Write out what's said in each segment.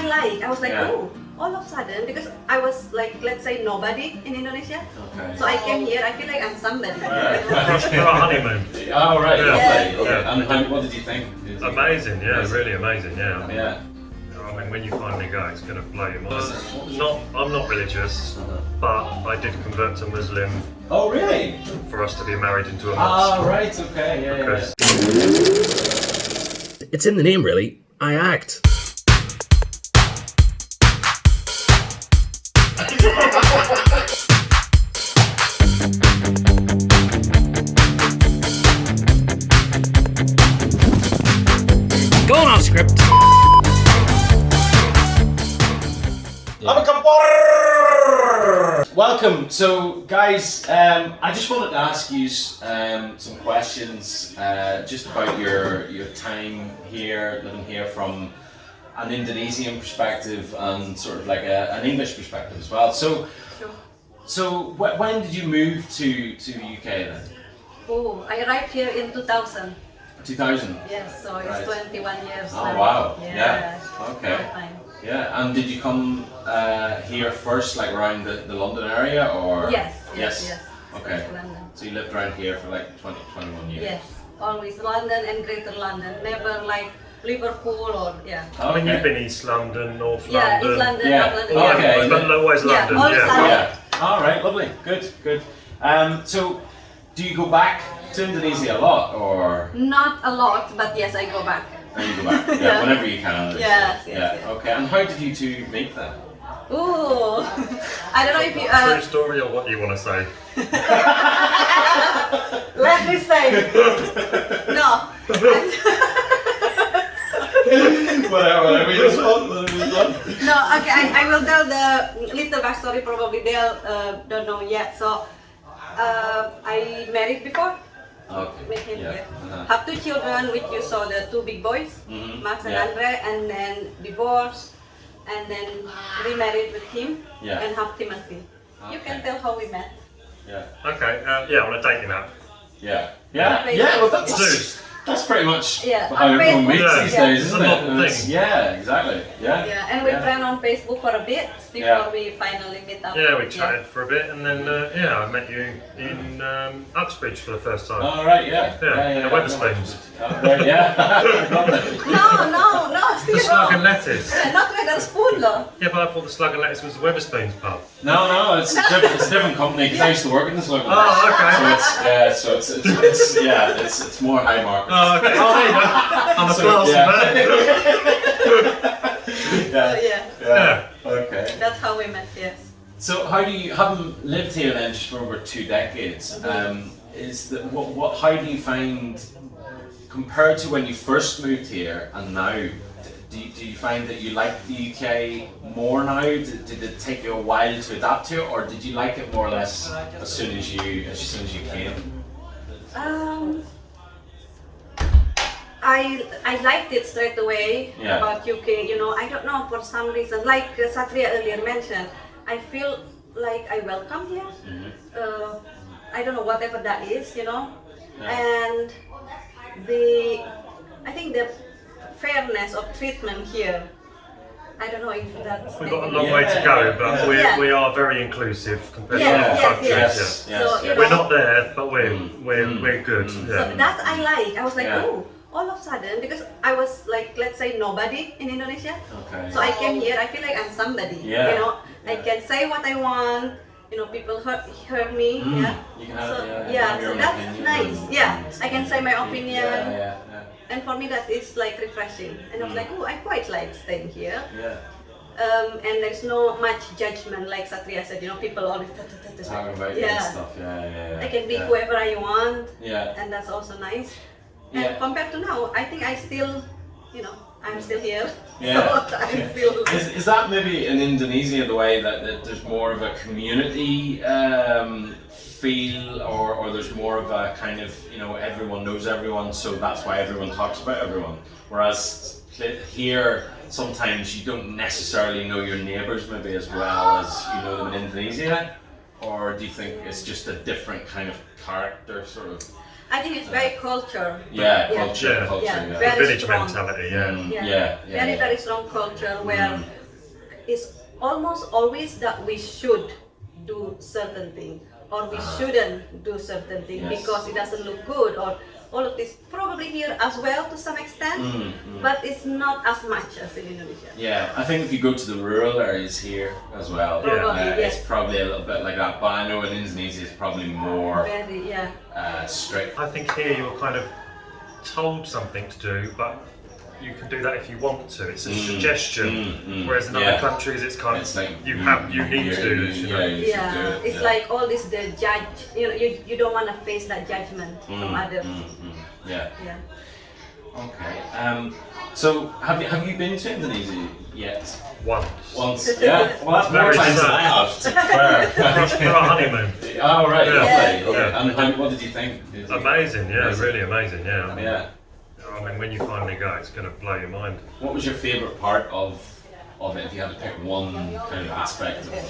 I like. I was like, Yeah. oh, all of a sudden, because I was like, let's say nobody in Indonesia. Okay. So I came here, I feel like I'm somebody. For our honeymoon. Oh, right. Yeah. Lovely. Yeah. And what did you think? Amazing, yeah, really amazing, yeah. Yeah. I mean, when you finally go, it's going to blow your mind. I'm not religious, but I did convert to Muslim Oh, really? for us to be married into a mosque. Oh, right. Okay. Yeah. Because It's in the name, really. I act. Going off script. I'm a kampor! Welcome. So, guys, I just wanted to ask you some questions just about your time here, living here from an Indonesian perspective and sort of like an English perspective as well. So, when did you move to the UK then? Oh, I arrived here in 2000. 2000. Yes, so it's Right. 21 years Oh, now. wow. Yeah. Yeah. Okay. Long time. Yeah, and did you come here first, like around the London area, or? Yes. Okay. London. So you lived around here for like 21 years? Yes, always London and Greater London. Never like Liverpool or I mean, you've been East London, North Yeah, London. East London, Yeah. North London. Okay. Yeah. But always Yeah, London, always yeah. London. Yeah. All right, lovely. Good. So, do you go back to Indonesia a lot, or? Not a lot, but yes, I go back. Oh, you go back? Yeah, Yeah. whenever you can. Yes, Yeah. Okay. And how did you two meet then? Ooh, I don't know if you. True story or what you want to say? Let me say. No. Whatever you just want. No, okay, I will tell the little backstory. Probably they'll don't know yet. So, I married before. Okay. With him, Yeah. yeah. Have 2 children, which you saw the 2 big boys, Mhm. Max and Yeah. Andre, and then divorced, and then remarried with him, Yeah. and have Timothy. You can Okay. tell how we met. Yeah. Okay, yeah, on a dating app. Yeah. Well, that's pretty much Yeah, how on everyone Facebook. meets these Yeah. days, isn't It's a it? modern thing. Yeah, exactly. Yeah. Yeah, and we friend on Facebook for a bit before we finally meet up. Yeah, we chatted for a bit, and then I met you in Uxbridge for the first time. All right. Yeah. Yeah, the Wetherspoons. Right, yeah. No, still The Slug and wrong. Lettuce. Yeah, not Wetherspoon though. Yeah, but I thought the Slug and Lettuce was the Wetherspoons pub. No, it's a different company because I used to work in this local. Oh, okay. So it's more high market. Oh, okay. Oh, there you go. I'm a classy yeah. man. So, yeah, Yeah. Okay. that's how we met. Yes. So how do you having lived here then just for over 2 decades? Is that what? How do you find compared to when you first moved here and now? Do you find that you like the UK more now? Did it take you a while to adapt to it, or did you like it more or less as soon as you came? I liked it straight away Yeah. about UK. You know, I don't know, for some reason, like Satria earlier mentioned, I feel like I welcome here. I don't know, whatever that is, you know. Yeah. And I think the fairness of treatment here, I don't know if that's... We've got a long way to go, but Yeah. we are very inclusive compared to Yes, other yes, countries. yes. Yeah. So, you We're know, not there, but we're good. So Yeah. that I like. I was like, Yeah. oh, all of a sudden, because I was like, let's say nobody in Indonesia. Okay. So I came here, I feel like I'm somebody. Yeah. You know, I can say what I want. You know, people heard me. Yeah. You can have, So have your so own that's opinion. nice. Yeah, I can say my opinion. Yeah. And for me, that is like refreshing. And I was like, oh, I quite like staying here. Yeah. And there's no much judgment, like Satria said. You know, people always Talking about you and stuff. Yeah. I can be yeah. whoever I want. Yeah. And that's also nice. Yeah. And compared to now, I think I still, you know, I'm still here. Yeah. So I'm still. Is that maybe in Indonesia the way that there's more of a community feel, or there's more of a kind of, you know, everyone knows everyone, so that's why everyone talks about everyone? Whereas here, sometimes you don't necessarily know your neighbours maybe as well as you know them in Indonesia? Or do you think it's just a different kind of character, sort of? I think it's very culture. Yeah, Yeah. culture, culture. Yeah. Yeah. Very Village strong. mentality, yeah. Very, very strong culture where it's almost always that we should do certain thing or we shouldn't do certain thing Yes. because it doesn't look good, or all of this probably here as well to some extent, but it's not as much as in Indonesia. Yeah, I think if you go to the rural areas here as well, Probably, yes. it's probably a little bit like that. But I know in Indonesia it's probably more Very, yeah. strict. I think here you're kind of told something to do, but you can do that if you want to. It's a suggestion. Whereas in other countries, it's kind of It's like you need to do this. You know? you should do Yeah, it, it's like all this the judge. You don't want to face that judgment from others. Yeah. Yeah. Okay. So have you been to Indonesia yet? Once. Once. Yeah. Well, that's more Very times than sad. I have. To be fair. For a honeymoon. Oh right. Yeah. Lovely. Okay. Yeah. And what did you think? Amazing, yeah, really amazing, yeah. Yeah. I mean, when you finally go, it's going to blow your mind. What was your favourite part of it? If you had to pick one kind of aspect of it,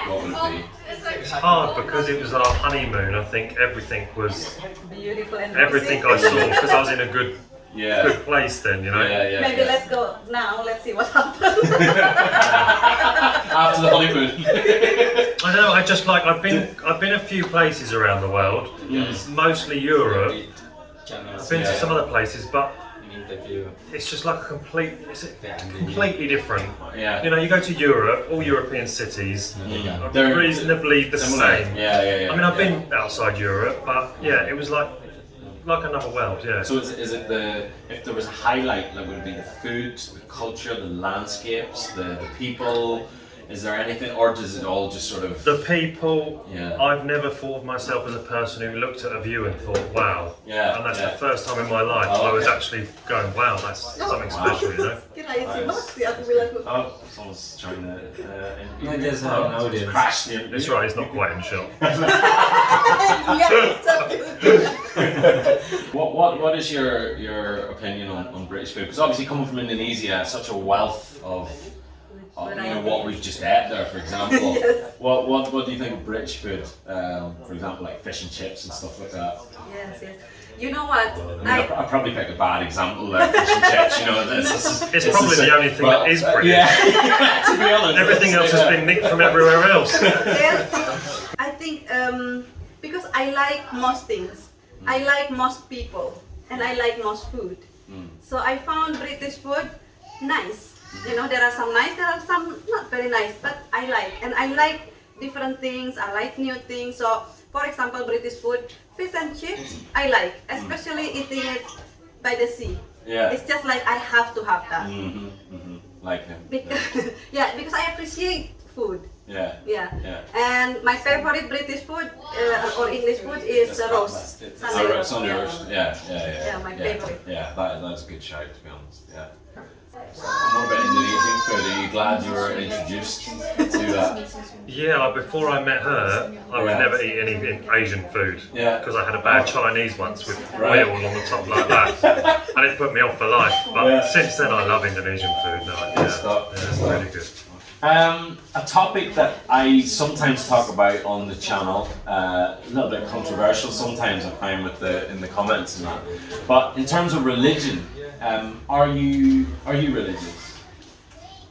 what would it be? It's hard because it was our honeymoon. I think everything was Beautiful and everything rosy. I saw because I was in a good Yeah. place then, you know. Yeah. Maybe let's go now. Let's see what happens. After the honeymoon. I don't know. I just like I've been a few places around the world. It's mostly Europe. I've been to some other places, but it's just like completely different. Yeah. You know, you go to Europe, all European cities are They're reasonably the similar. same. Yeah. I mean, I've been outside Europe, but yeah, it was like another world. Yeah. So is it if there was a highlight, like would it be the food, the culture, the landscapes, the people? Is there anything, or does it all just sort of? The people, Yeah. I've never thought of myself as a person who looked at a view and thought, wow. Yeah, And that's yeah. the first time in my life Oh, I was okay. actually going, wow, that's something special, you know? Kirain si Max ya, aku bilang. Oh, someone's trying to. No, just have an audience. Crash the. It's right, it's not quite in shot. Yeah, it's so good. What is your opinion on British food? Because obviously coming from Indonesia, such a wealth of what we've just ate there, for example. Yes. What do you think of British food? For example, like fish and chips and stuff like that. Yes. You know what? I probably picked a bad example there, fish and chips. You know, It's probably the only thing that is British. Yeah, to be honest. Everything else has been nicked from everywhere else. I think because I like most things, I like most people, and I like most food. So I found British food nice. You know, there are some nice, there are some not very nice, but I like different things. I like new things. So, for example, British food, fish and chips, I like, especially eating it by the sea. Yeah. It's just like I have to have that. Like him. Because, yeah, because I appreciate food. Yeah. Yeah. Yeah. And my favorite British food or English food is roast. Sunday roast. Yeah. Yeah, my favorite. Yeah, that's a good shout, to be honest. Yeah. And what about Indonesian food? Are you glad you were introduced to that? Yeah, like before I met her, I would Yeah. never eat any Asian food. Yeah. Because I had a bad Chinese once with Right. oil on the top like that. And it put me off for life. But Yeah. since then I love Indonesian food now. Good stuff. Yeah, it's really good. A topic that I sometimes talk about on the channel, a little bit controversial sometimes I find in the comments and that. But in terms of religion, are you religious?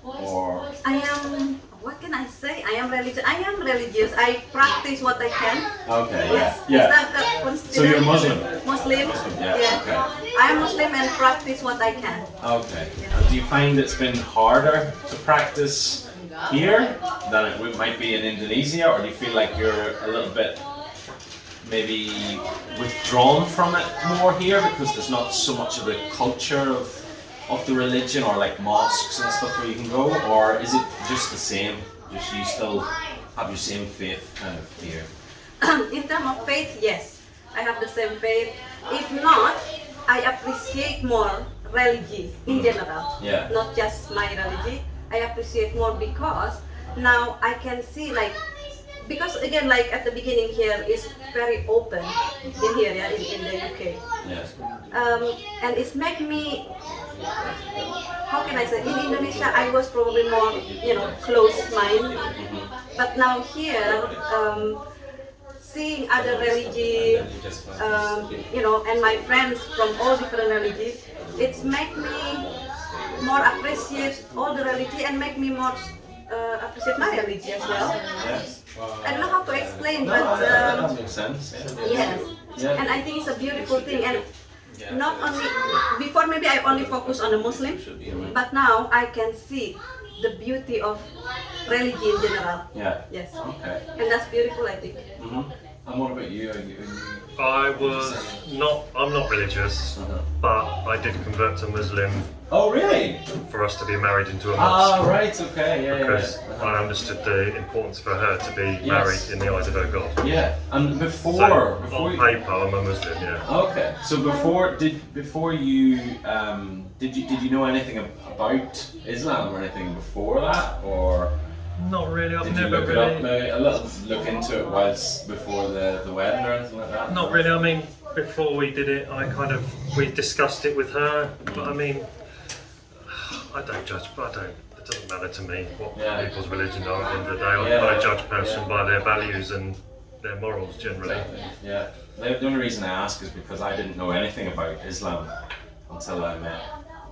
Or I am. What can I say? I am religious. I practice what I can. okay, Yes. yeah. Is that considered So you're Muslim? Muslim. Yeah, okay. I am Muslim and practice what I can. Okay. Do you find it's been harder to practice here than it might be in Indonesia, or do you feel like you're a little bit maybe withdrawn from it more here because there's not so much of the culture of the religion, or like mosques and stuff where you can go, or is it just the same? Just you still have your same faith kind of here? In terms of faith, yes, I have the same faith. If not, I appreciate more religion in general. Yeah. Not just my religion. I appreciate more because now I can see because again, like at the beginning here is very open in here, yeah, in the UK. Yes. And it's make me, how can I say, in Indonesia I was probably more, closed mind. But now here, seeing other religion, you know, and my friends from all different religions, it's make me more appreciate all the religion and make me more appreciate my religion as well. I don't know how to explain, but that makes sense. yes, and I think it's a beautiful thing. And not only before, maybe I only focus on the Muslim, but now I can see the beauty of religion in general. Yeah. Yes. Okay. And that's beautiful, I think. And what about you? I'm not religious, but I did convert to Muslim Oh, really? for us to be married into a mosque. Ah, right. Okay. Yeah. Because I understood the importance for her to be married in the eyes of her God. Yeah. And before So, on paper, I'm a Muslim, yeah. Okay. So before you did you know anything about Islam or anything before that, or Not really. I've did you never look it really. up, maybe a little look into it whilst before the wedding or anything like that? Not really. I mean, before we did it, we discussed it with her. But I mean, I don't judge. But it doesn't matter to me what people's religion are. At the end of the day, I judge a person by their values and their morals generally. Exactly. Yeah. The only reason I ask is because I didn't know anything about Islam until I met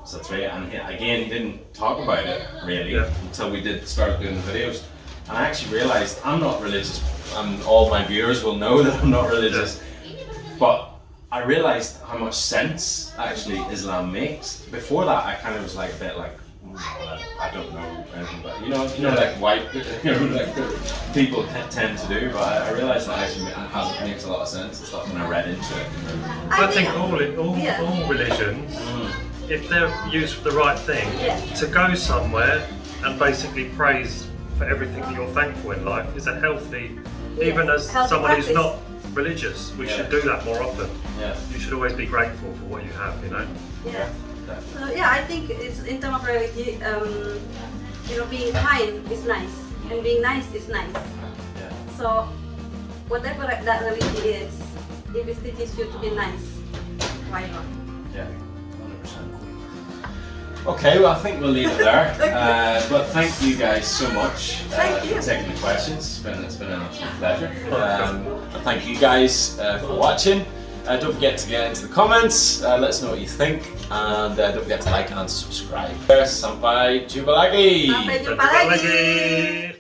Satria, and he didn't talk about it really until we started doing the videos. And I actually realised I'm not religious, and all my viewers will know that I'm not religious. But I realised how much sense actually Islam makes. Before that, I kind of was like a bit like, I don't know anything about you know like white like people tend to do. But I realised that actually it makes a lot of sense and stuff when I read into it. I think all religions, if they're used for the right thing, to go somewhere and basically praise for everything that you're thankful in life is a healthy, even as someone practice. who's not religious, we should do that more often. Yeah. You should always be grateful for what you have, you know? Yeah. So I think it's in terms of religion, you know, being kind is nice, and being nice is nice. Yeah. So whatever that religion is, if it teaches you to be nice, why not? Yeah. 100%. Okay, well I think we'll leave it there. But thank you guys so much for taking the questions. It's been an absolute pleasure. And thank you guys for watching. Don't forget to get into the comments. Let us know what you think, and don't forget to like and subscribe. Sampai jumpa lagi. Sampai jumpa lagi.